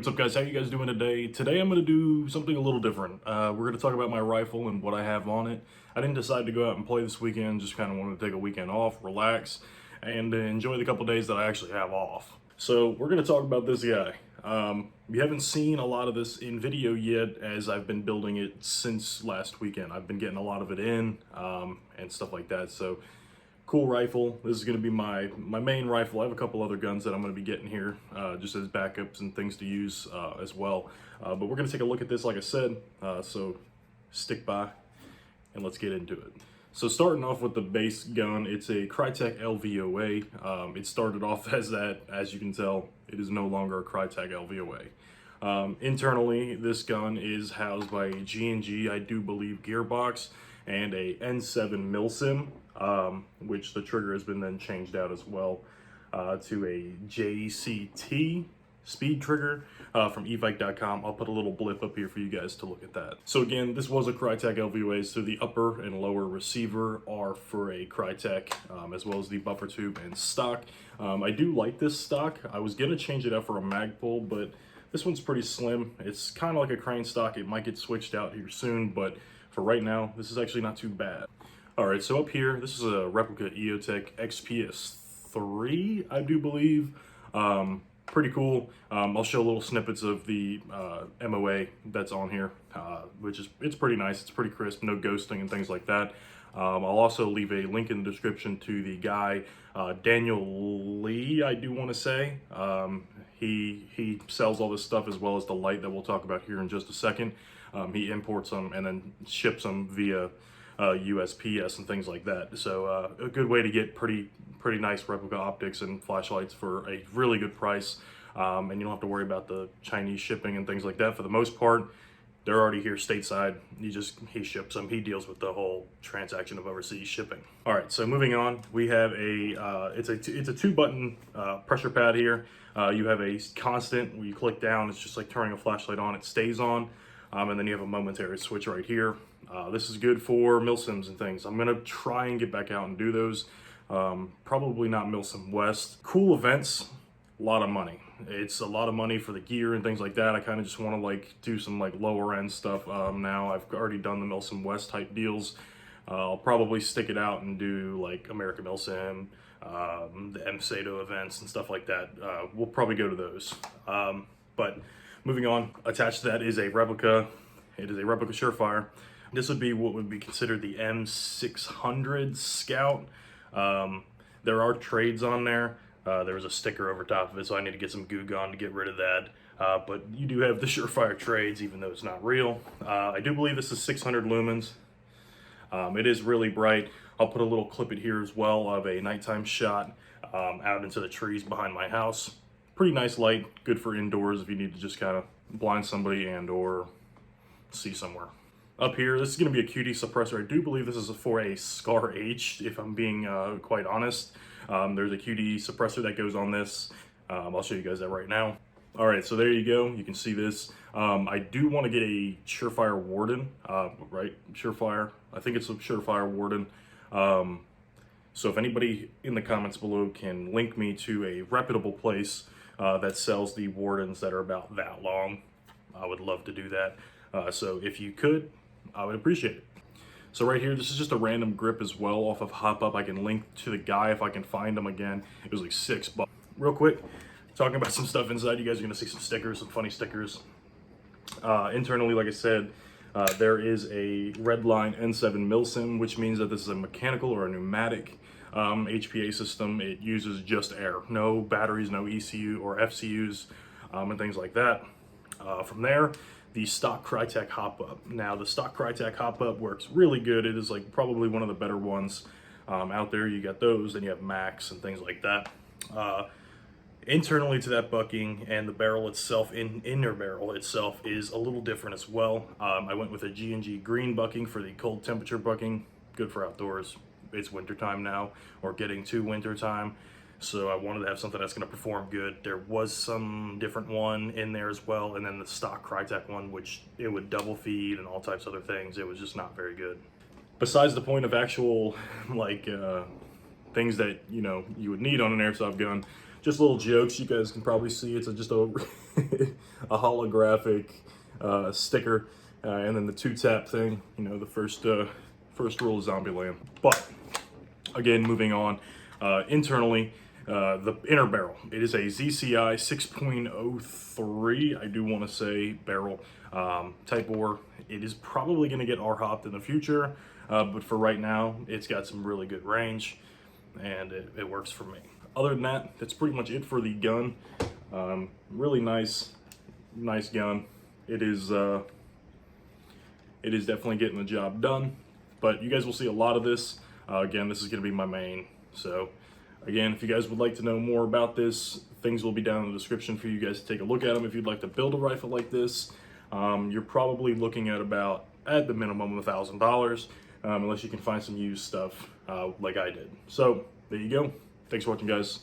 What's up, guys? How you guys doing today? Today I'm going to do something a little different. We're going to talk about my rifle and what I have on it. I didn't decide to go out and play this weekend, just kind of wanted to take a weekend off, relax, and enjoy the couple days that I actually have off. So we're going to talk about this guy. You haven't seen a lot of this in video yet, as I've been building it since last weekend. I've been getting a lot of it in and stuff like that. So cool rifle. This is going to be my main rifle. I have a couple other guns that I'm going to be getting here just as backups and things to use as well. But we're going to take a look at this, like I said, so stick by and let's get into it. So starting off with the base gun, it's a Krytac LVOA. It started off as that. As you can tell, it is no longer a Krytac LVOA. Internally, this gun is housed by a G&G, I do believe, gearbox and a N7 Milsim, which the trigger has been then changed out as well to a JCT speed trigger from evike.com. I'll put a little blip up here for you guys to look at that. So again, this was a Krytac LVOA, so the upper and lower receiver are for a Krytac, as well as the buffer tube and stock. I do like this stock. I was gonna change it out for a Magpul, but this one's pretty slim. It's kind of like a crane stock. It might get switched out here soon, but for right now, this is actually not too bad. All right, so up here, this is a replica EOTech XPS3, I do believe. Pretty cool. I'll show little snippets of the MOA that's on here, it's pretty nice. It's pretty crisp, no ghosting and things like that. I'll also leave a link in the description to the guy, Daniel Lee, I do want to say. He sells all this stuff as well as the light that we'll talk about here in just a second. He imports them and then ships them via USPS and things like that. So a good way to get pretty nice replica optics and flashlights for a really good price. And you don't have to worry about the Chinese shipping and things like that. For the most part, they're already here stateside. He ships them. He deals with the whole transaction of overseas shipping. All right, so moving on, we have it's a 2-button pressure pad here. You have a constant where you click down. It's just like turning a flashlight on. It stays on. And then you have a momentary switch right here. This is good for Milsims and things. I'm gonna try and get back out and do those. Probably not Milsim West. Cool events, a lot of money. It's a lot of money for the gear and things like that. I kind of just want to like do some like lower end stuff now. I've already done the Milsim West type deals. I'll probably stick it out and do like American Milsim, the MSATO events and stuff like that. We'll probably go to those. But moving on, attached to that is a replica. It is a replica Surefire. This would be what would be considered the M600 Scout. There are trades on there. There was a sticker over top of it, so I need to get some goo gone to get rid of that. But you do have the Surefire trades, even though it's not real. I do believe this is 600 lumens. It is really bright. I'll put a little clip in here as well of a nighttime shot out into the trees behind my house. Pretty nice light, good for indoors if you need to just kind of blind somebody and or see somewhere. Up here, this is going to be a QD suppressor. I do believe this is for a Scar H, if I'm being quite honest. There's a QD suppressor that goes on this. I'll show you guys that right now. All right, so there you go. You can see this. I do want to get a Surefire Warden, right? Surefire. I think it's a Surefire Warden. So if anybody in the comments below can link me to a reputable place that sells the Wardens that are about that long, I would love to do that. So if you could, I would appreciate it. So right here, this is just a random grip as well off of Hop Up. I can link to the guy if I can find him again. It was like $6. Real quick, talking about some stuff inside, you guys are gonna see some stickers, some funny stickers. Internally, like I said, there is a Redline N7 Milsim, which means that this is a mechanical or a pneumatic HPA system. It uses just air, no batteries, no ECU or FCUs, and things like that. From there, the stock Krytac Hop Up. Now, the stock Krytac Hop Up works really good. It is like probably one of the better ones out there. You got those, then you have Max and things like that. Internally to that bucking and the barrel itself, inner barrel itself, is a little different as well. I went with a G&G green bucking for the cold temperature bucking. Good for outdoors. It's wintertime now, or getting to wintertime. So I wanted to have something that's going to perform good. There was some different one in there as well, and then the stock Krytac one, which it would double feed and all types of other things. It was just not very good. Besides the point of actual like things that you would need on an airsoft gun, just little jokes. You guys can probably see it's just a, a holographic sticker, and then the 2-tap thing, you know, the first rule of Zombieland. But again, moving on, internally, the inner barrel. It is a ZCI 6.03, I do want to say, barrel, type bore. It is probably going to get R-hopped in the future, but for right now, it's got some really good range, and it works for me. Other than that, that's pretty much it for the gun. Really nice gun. It is definitely getting the job done, but you guys will see a lot of this. Again, this is going to be my main. So again, if you guys would like to know more about this, things will be down in the description for you guys to take a look at them. If you'd like to build a rifle like this, you're probably looking at about, at the minimum, $1,000, unless you can find some used stuff like I did. So there you go. Thanks for watching, guys.